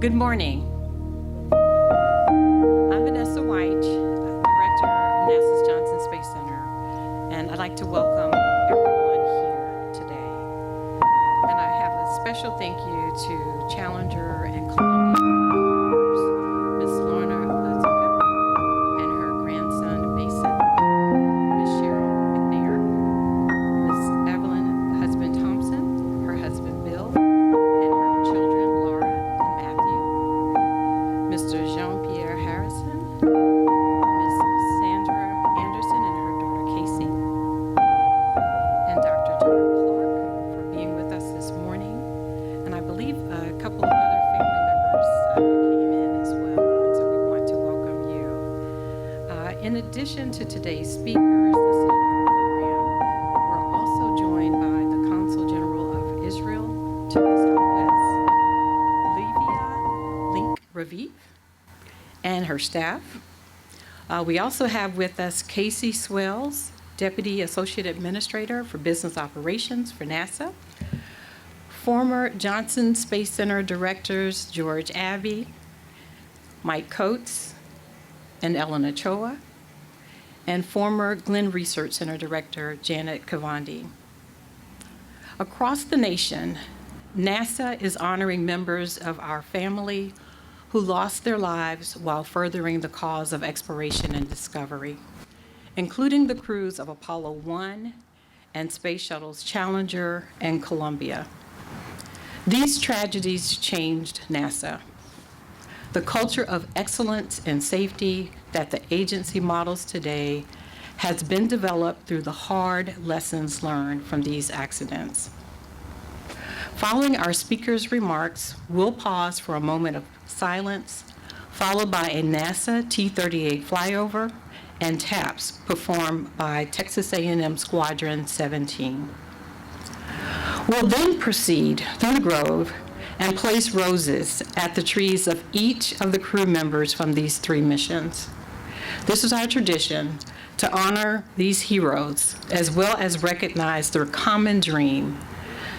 Good morning. I'm Vanessa Wyche, Director of NASA's Johnson Space Center, and I'd like to welcome everyone here today. And I have a special thank you to Challenger and Columbia members, Ms. Lorna Lazuka and her grandson Mason, Ms. Cheryl McNair, Ms. Evelyn husband Thompson, her husband Bill, and her children Laura and Matthew, Mr. Jean-Pierre Harrison, Ms. Sandra Anderson and her daughter Casey, and Dr. John Clark for being with us this morning. And I believe a couple of other family members came in as well, and so we want to welcome you. In addition to today's speakers, this evening program, we're also joined by the Consul General of Israel to the southwest, Livia Link Raviv, and her staff. We also have with us Casey Swells, Deputy Associate Administrator for Business Operations for NASA, former Johnson Space Center Directors George Abbey, Mike Coates, and Ellen Ochoa, and former Glenn Research Center Director Janet Kavandi. Across the nation, NASA is honoring members of our family who lost their lives while furthering the cause of exploration and discovery, including the crews of Apollo 1 and Space Shuttles Challenger and Columbia. These tragedies changed NASA. The culture of excellence and safety that the agency models today has been developed through the hard lessons learned from these accidents. Following our speaker's remarks, we'll pause for a moment of silence, followed by a NASA T-38 flyover and taps performed by Texas A&M Squadron 17. We'll then proceed through the grove and place roses at the trees of each of the crew members from these three missions. This is our tradition to honor these heroes as well as recognize their common dream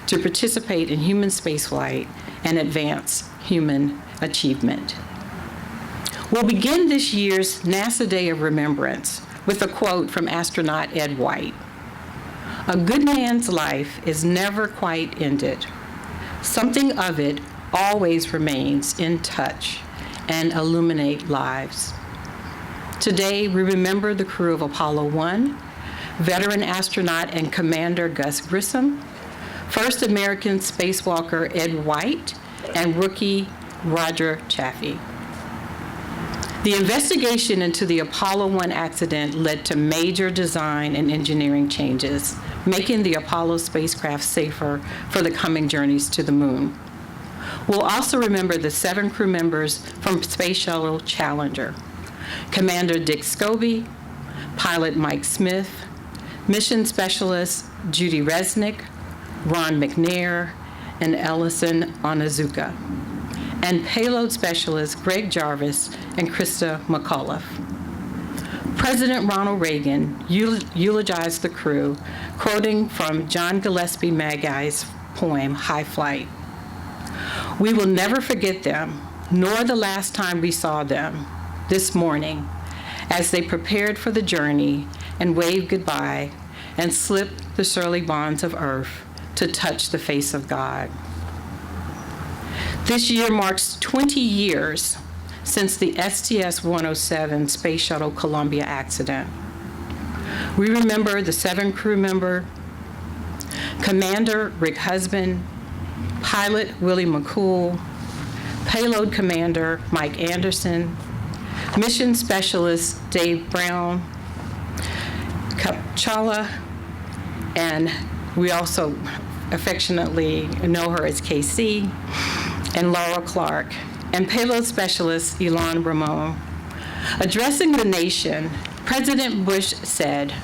to participate in human spaceflight and advance human achievement. We'll begin this year's NASA Day of Remembrance with a quote from astronaut Ed White. "A good man's life is never quite ended. Something of it always remains in touch and illuminate lives." Today, we remember the crew of Apollo 1, veteran astronaut and Commander Gus Grissom, first American spacewalker Ed White, and rookie Roger Chaffee. The investigation into the Apollo 1 accident led to major design and engineering changes, making the Apollo spacecraft safer for the coming journeys to the moon. We'll also remember the 7 crew members from Space Shuttle Challenger: Commander Dick Scobie, pilot Mike Smith, mission specialist Judy Resnick, Ron McNair, and Ellison Onizuka, and payload specialists Greg Jarvis and Krista McAuliffe. President Ronald Reagan eulogized the crew, quoting from John Gillespie Maggai's poem, High Flight. "We will never forget them, nor the last time we saw them this morning, as they prepared for the journey and waved goodbye and slipped the surly bonds of earth to touch the face of God." This year marks 20 years since the STS-107 Space Shuttle Columbia accident. We remember the 7 crew member, Commander Rick Husband, pilot Willie McCool, payload commander Mike Anderson, mission specialist Dave Brown, Kapchala, and we also affectionately know her as KC, and Laura Clark, and payload specialist Elon Ramon. Addressing the nation, President Bush said,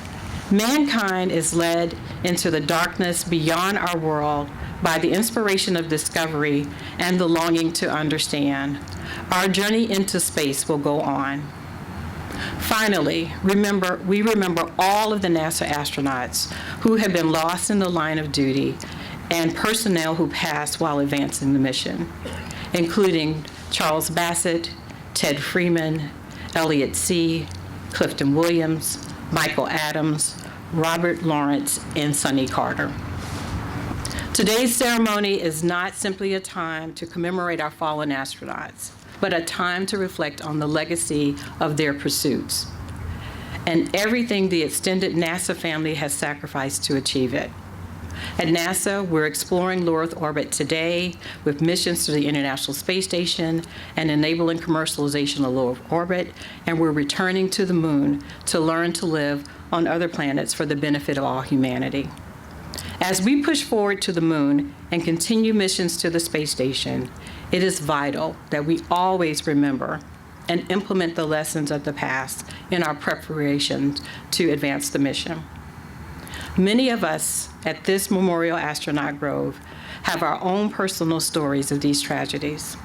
"Mankind is led into the darkness beyond our world by the inspiration of discovery and the longing to understand. Our journey into space will go on." Finally, we remember all of the NASA astronauts who have been lost in the line of duty and personnel who passed while advancing the mission, including Charles Bassett, Ted Freeman, Elliot C., Clifton Williams, Michael Adams, Robert Lawrence, and Sonny Carter. Today's ceremony is not simply a time to commemorate our fallen astronauts, but a time to reflect on the legacy of their pursuits and everything the extended NASA family has sacrificed to achieve it. At NASA, we're exploring low Earth orbit today with missions to the International Space Station and enabling commercialization of low Earth orbit, and we're returning to the moon to learn to live on other planets for the benefit of all humanity. As we push forward to the moon and continue missions to the space station, it is vital that we always remember and implement the lessons of the past in our preparations to advance the mission. Many of us at this Memorial Astronaut Grove have our own personal stories of these tragedies.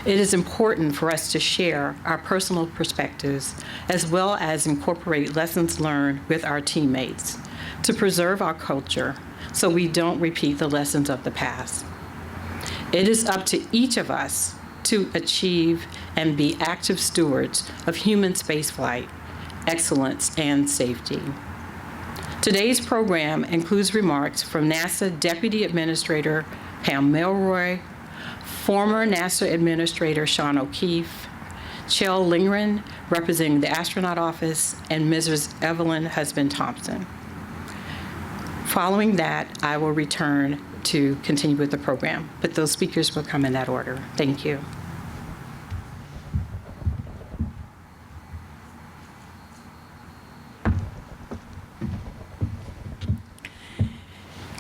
It is important for us to share our personal perspectives as well as incorporate lessons learned with our teammates to preserve our culture so we don't repeat the lessons of the past. It is up to each of us to achieve and be active stewards of human spaceflight, excellence, and safety. Today's program includes remarks from NASA Deputy Administrator Pam Melroy, former NASA Administrator Sean O'Keefe, Chell Lingren, representing the Astronaut Office, and Mrs. Evelyn Husband-Thompson. Following that, I will return to continue with the program, but those speakers will come in that order. Thank you.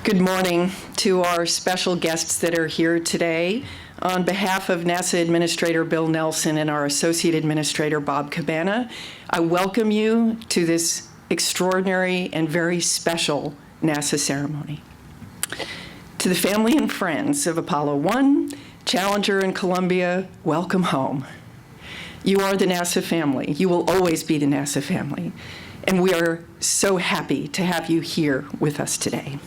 Good morning to our special guests that are here today. On behalf of NASA Administrator Bill Nelson and our Associate Administrator Bob Cabana, I welcome you to this extraordinary and very special NASA ceremony. To the family and friends of Apollo 1, Challenger, and Columbia, welcome home. You are the NASA family. You will always be the NASA family. And we are so happy to have you here with us today.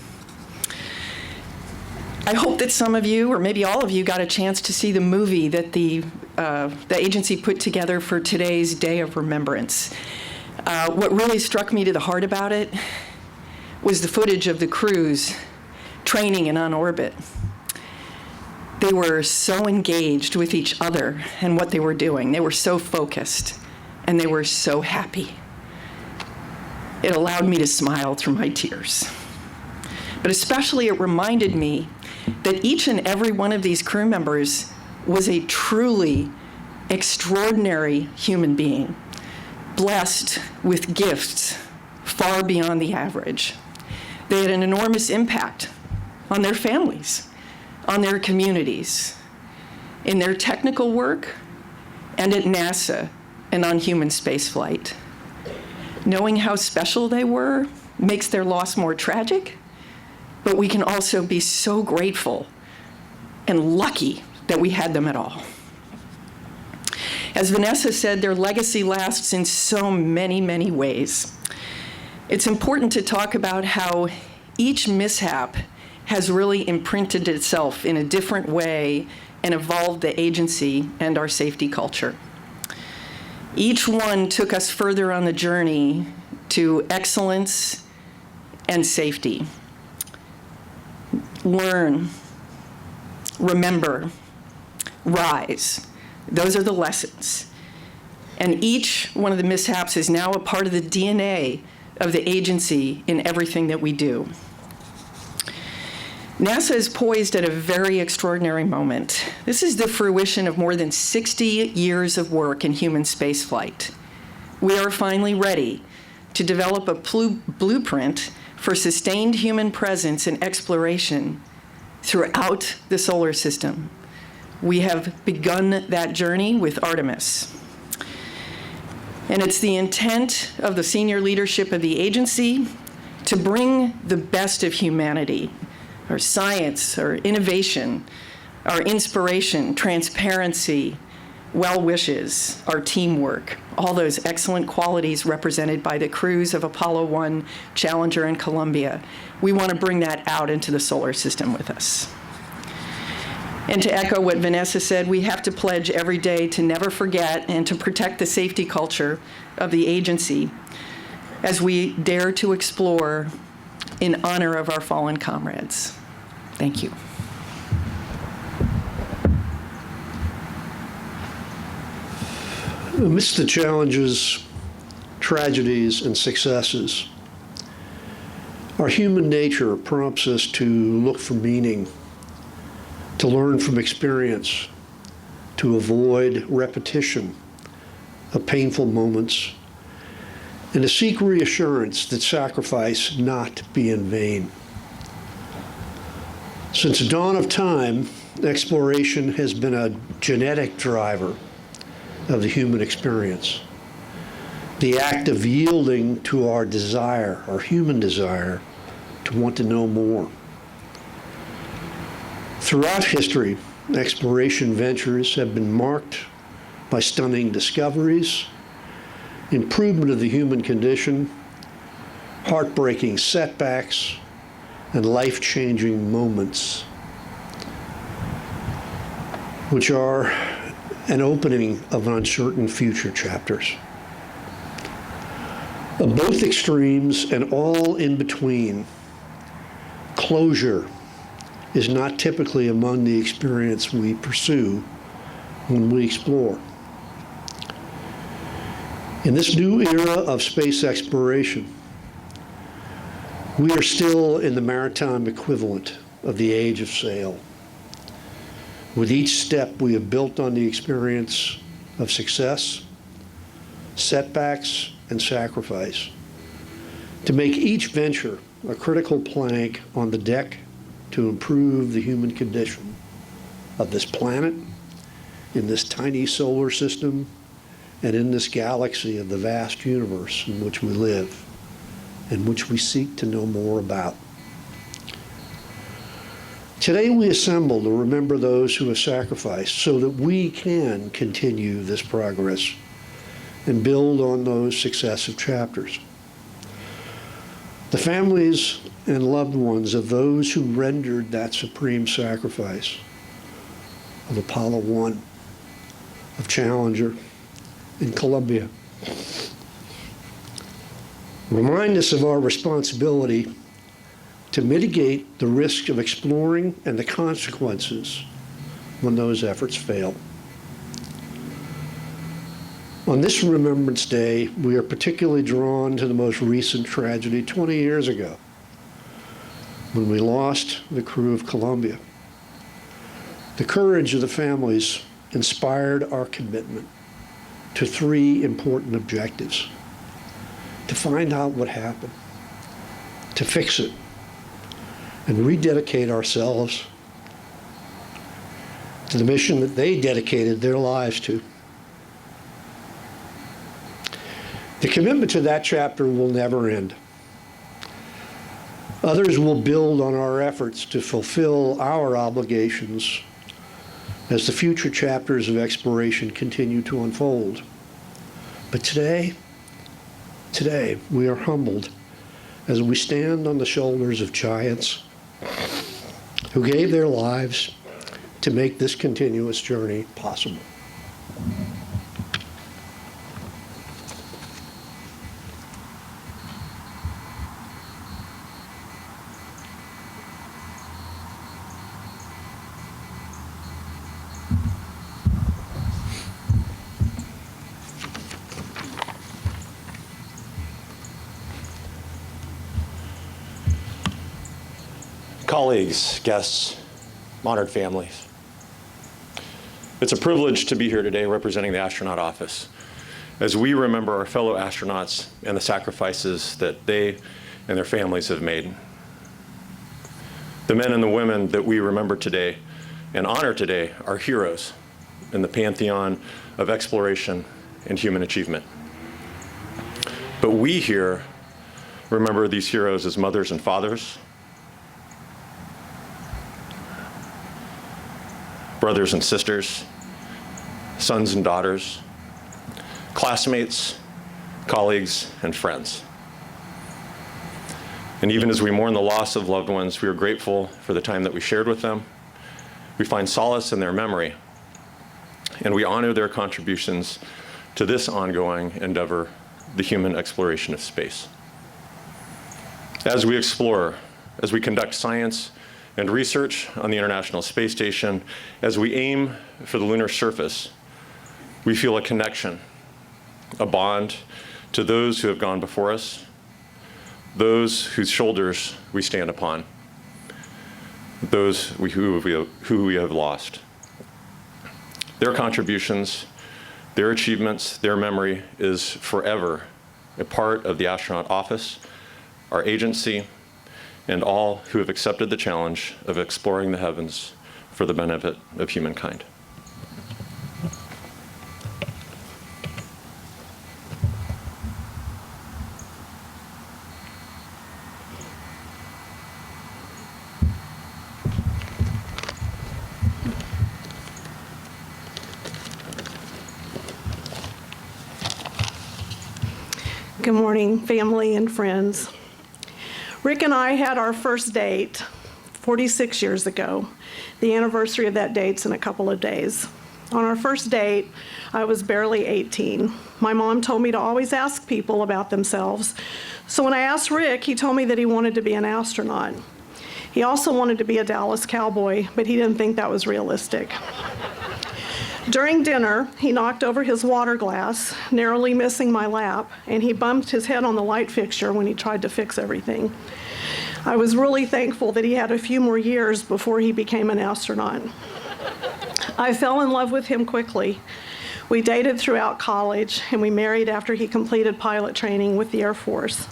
I hope that some of you, or maybe all of you, got a chance to see the movie that the agency put together for today's Day of Remembrance. What really struck me to the heart about it was the footage of the crews training and on orbit. They were so engaged with each other and what they were doing. They were so focused, and they were so happy. It allowed me to smile through my tears. But especially it reminded me that each and every one of these crew members was a truly extraordinary human being, blessed with gifts far beyond the average. They had an enormous impact on their families, on their communities, in their technical work, and at NASA and on human spaceflight. Knowing how special they were makes their loss more tragic, but we can also be so grateful and lucky that we had them at all. As Vanessa said, their legacy lasts in so many, many ways. It's important to talk about how each mishap has really imprinted itself in a different way and evolved the agency and our safety culture. Each one took us further on the journey to excellence and safety. Learn, remember, rise. Those are the lessons. And each one of the mishaps is now a part of the DNA of the agency in everything that we do. NASA is poised at a very extraordinary moment. This is the fruition of more than 60 years of work in human spaceflight. We are finally ready to develop a blueprint for sustained human presence and exploration throughout the solar system. We have begun that journey with Artemis. And it's the intent of the senior leadership of the agency to bring the best of humanity, our science, our innovation, our inspiration, transparency, well wishes, our teamwork, all those excellent qualities represented by the crews of Apollo 1, Challenger, and Columbia. We want to bring that out into the solar system with us. And to echo what Vanessa said, we have to pledge every day to never forget and to protect the safety culture of the agency as we dare to explore in honor of our fallen comrades. Thank you. Amidst the challenges, tragedies, and successes, our human nature prompts us to look for meaning, to learn from experience, to avoid repetition of painful moments, and to seek reassurance that sacrifice not be in vain. Since the dawn of time, exploration has been a genetic driver of the human experience. The act of yielding to our desire, our human desire, to want to know more. Throughout history, exploration ventures have been marked by stunning discoveries, improvement of the human condition, heartbreaking setbacks, and life-changing moments, which are an opening of uncertain future chapters. Of both extremes and all in between, closure is not typically among the experience we pursue when we explore. In this new era of space exploration, we are still in the maritime equivalent of the age of sail. With each step, we have built on the experience of success, setbacks, and sacrifice to make each venture a critical plank on the deck to improve the human condition of this planet, in this tiny solar system, and in this galaxy of the vast universe in which we live, and which we seek to know more about. Today we assemble to remember those who have sacrificed so that we can continue this progress and build on those successive chapters. The families and loved ones of those who rendered that supreme sacrifice of Apollo 1, of Challenger, and Columbia remind us of our responsibility to mitigate the risk of exploring and the consequences when those efforts fail. On this Remembrance Day, we are particularly drawn to the most recent tragedy 20 years ago, when we lost the crew of Columbia. The courage of the families inspired our commitment to 3 important objectives: to find out what happened, to fix it, and rededicate ourselves to the mission that they dedicated their lives to. The commitment to that chapter will never end. Others will build on our efforts to fulfill our obligations as the future chapters of exploration continue to unfold. But today, we are humbled as we stand on the shoulders of giants who gave their lives to make this continuous journey possible. Colleagues, guests, honored families. It's a privilege to be here today representing the Astronaut Office as we remember our fellow astronauts and the sacrifices that they and their families have made. The men and the women that we remember today and honor today are heroes in the pantheon of exploration and human achievement. But we here remember these heroes as mothers and fathers, brothers and sisters, sons and daughters, classmates, colleagues, and friends. And even as we mourn the loss of loved ones, we are grateful for the time that we shared with them. We find solace in their memory, and we honor their contributions to this ongoing endeavor, the human exploration of space. As we explore, as we conduct science and research on the International Space Station, as we aim for the lunar surface, we feel a connection, a bond to those who have gone before us, those whose shoulders we stand upon, those who we have lost. Their contributions, their achievements, their memory is forever a part of the astronaut office, our agency, and all who have accepted the challenge of exploring the heavens for the benefit of humankind. Good morning, family and friends. Rick and I had our first date 46 years ago. The anniversary of that date's in a couple of days. On our first date, I was barely 18. My mom told me to always ask people about themselves. So when I asked Rick, he told me that he wanted to be an astronaut. He also wanted to be a Dallas Cowboy, but he didn't think that was realistic. During dinner, he knocked over his water glass, narrowly missing my lap, and he bumped his head on the light fixture when he tried to fix everything. I was really thankful that he had a few more years before he became an astronaut. I fell in love with him quickly. We dated throughout college, and we married after he completed pilot training with the Air Force.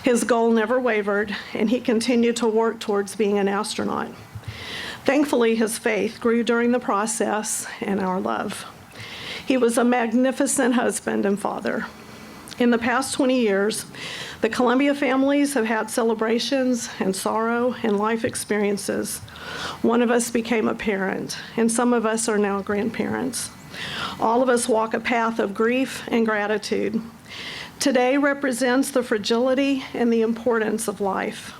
His goal never wavered, and he continued to work towards being an astronaut. Thankfully, his faith grew during the process and our love. He was a magnificent husband and father. In the past 20 years, the Columbia families have had celebrations and sorrow and life experiences. One of us became a parent, and some of us are now grandparents. All of us walk a path of grief and gratitude. Today represents the fragility and the importance of life.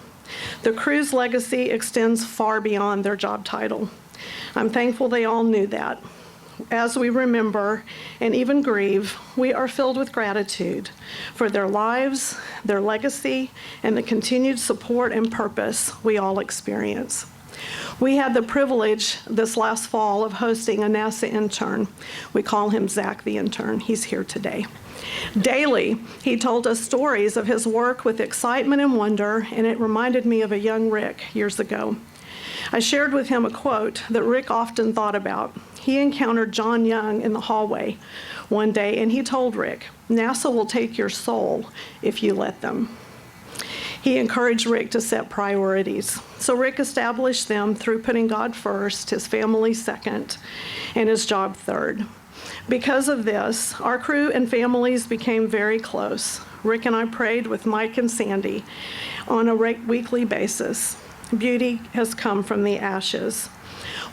The crew's legacy extends far beyond their job title. I'm thankful they all knew that. As we remember and even grieve, we are filled with gratitude for their lives, their legacy, and the continued support and purpose we all experience. We had the privilege this last fall of hosting a NASA intern. We call him Zach the intern. He's here today. Daily, he told us stories of his work with excitement and wonder, and it reminded me of a young Rick years ago. I shared with him a quote that Rick often thought about. He encountered John Young in the hallway one day, and he told Rick, "NASA will take your soul if you let them." He encouraged Rick to set priorities. So Rick established them through putting God first, his family second, and his job third. Because of this, our crew and families became very close. Rick and I prayed with Mike and Sandy on a weekly basis. Beauty has come from the ashes.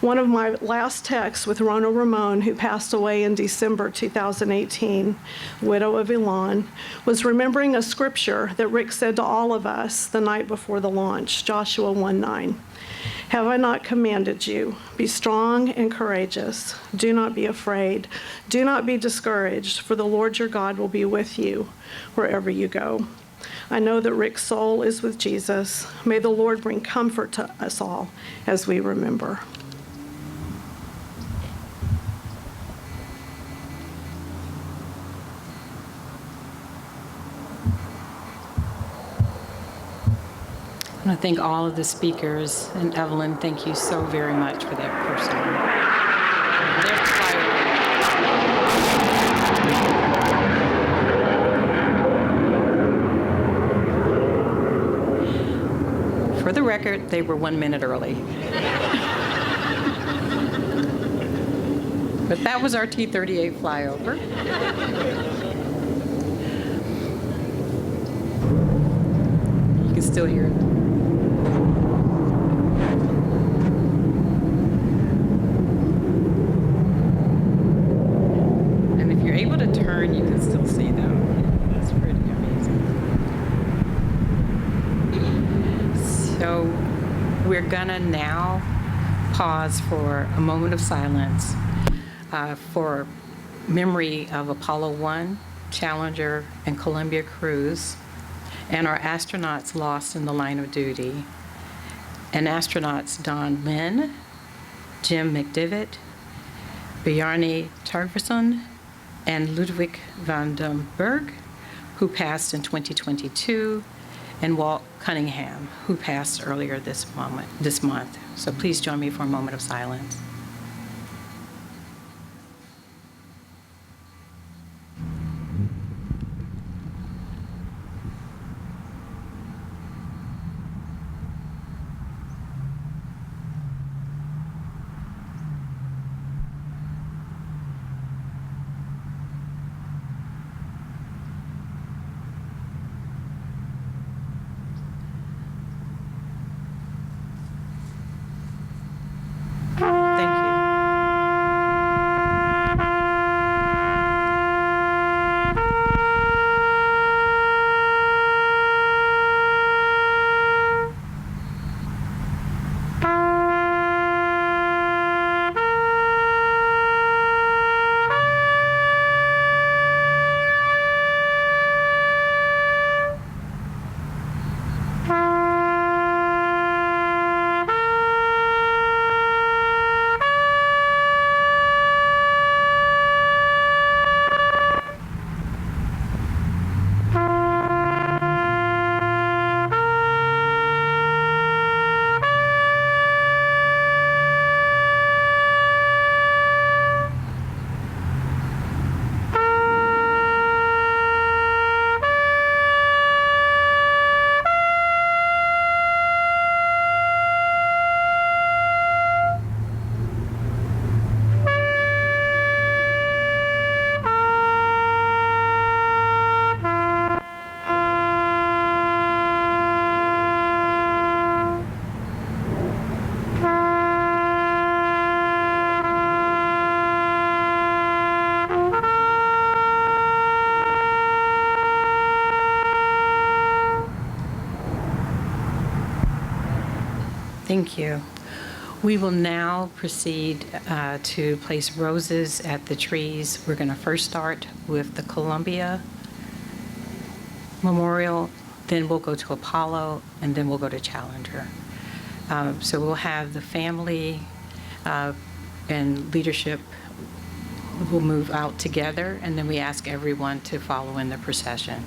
One of my last texts with Rona Ramon, who passed away in December 2018, widow of Elon, was remembering a scripture that Rick said to all of us the night before the launch, Joshua 1:9. "Have I not commanded you? Be strong and courageous. Do not be afraid. Do not be discouraged, for the Lord your God will be with you wherever you go." I know that Rick's soul is with Jesus. May the Lord bring comfort to us all as we remember. I want to thank all of the speakers, and Evelyn, thank you so very much for that personal. There's the flyover. For the record, they were 1 minute early. But that was our T-38 flyover. You can still hear it. Able to turn, you can still see them. That's pretty amazing. So we're gonna now pause for a moment of silence for memory of Apollo 1, Challenger, and Columbia crews, and our astronauts lost in the line of duty, and astronauts Don Lynn, Jim McDivitt, Bjarne Tarverson, and Ludwig van den Berg, who passed in 2022, and Walt Cunningham, who passed earlier this month. So please join me for a moment of silence. Thank you. Thank you. We will now proceed to place roses at the trees. We're going to first start with the Columbia Memorial, then we'll go to Apollo, and then we'll go to Challenger. So we'll have the family and leadership will move out together, and then we ask everyone to follow in the procession.